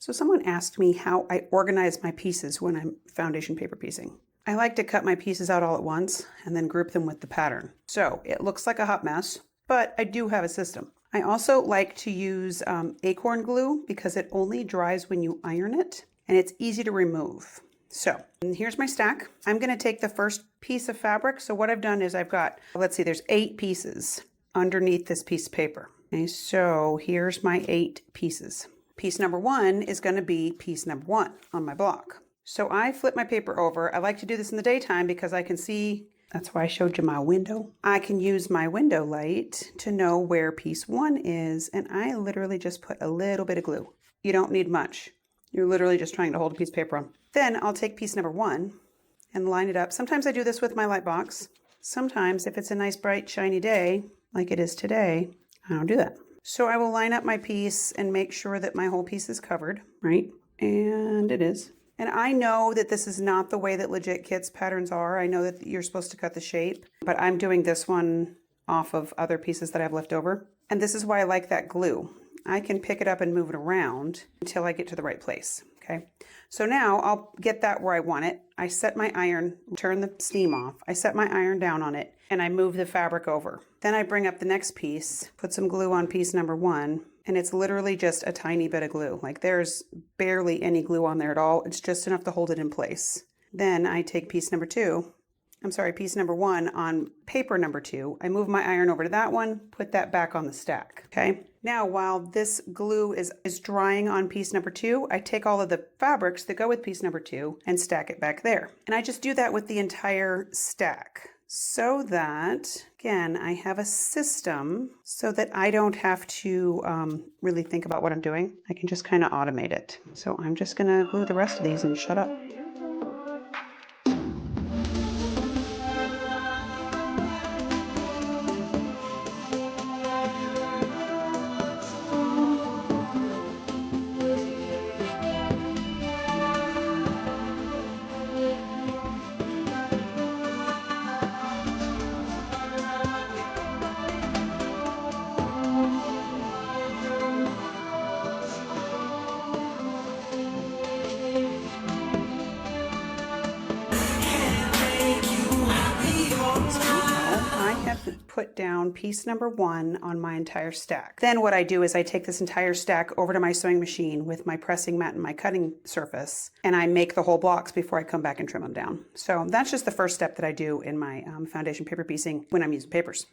So someone asked me how I organize my pieces when I'm foundation paper piecing. I like to cut my pieces out all at once and then group them with the pattern. So it looks like a hot mess, but I do have a system. I also like to use Acorn glue because it only dries when you iron it and it's easy to remove. So here's my stack. I'm going to take the first piece of fabric. So what I've done is I've got, let's see, there's 8 pieces underneath this piece of paper. Okay, so here's my 8 pieces. Piece number 1 is going to be piece number 1 on my block. So I flip my paper over. I like to do this in the daytime because I can see, that's why I showed you my window. I can use my window light to know where piece 1 is, and I literally just put a little bit of glue. You don't need much. You're literally just trying to hold a piece of paper on. Then I'll take piece number 1 and line it up. Sometimes I do this with my light box. Sometimes if it's a nice bright shiny day, like it is today, I don't do that. So I will line up my piece and make sure that my whole piece is covered, right? And it is. And I know that this is not the way that legit kits patterns are. I know that you're supposed to cut the shape, but I'm doing this one off of other pieces that I have left over. And this is why I like that glue. I can pick it up and move it around until I get to the right place, okay? So now I'll get that where I want it. I set my iron, turn the steam off. I set my iron down on it and I move the fabric over. Then I bring up the next piece, put some glue on piece number 1, and it's literally just a tiny bit of glue. Like there's barely any glue on there at all. It's just enough to hold it in place. Then I take piece number 1 on paper number 2. I move my iron over to that one, put that back on the stack, okay? Now, while this glue is drying on piece number 2, I take all of the fabrics that go with piece number 2 and stack it back there. And I just do that with the entire stack so that, again, I have a system so that I don't have to really think about what I'm doing. I can just kind of automate it. So I'm just gonna glue the rest of these and shut up. Put down piece number 1 on my entire stack. Then what I do is I take this entire stack over to my sewing machine with my pressing mat and my cutting surface, and I make the whole blocks before I come back and trim them down. So that's just the first step that I do in my foundation paper piecing when I'm using papers.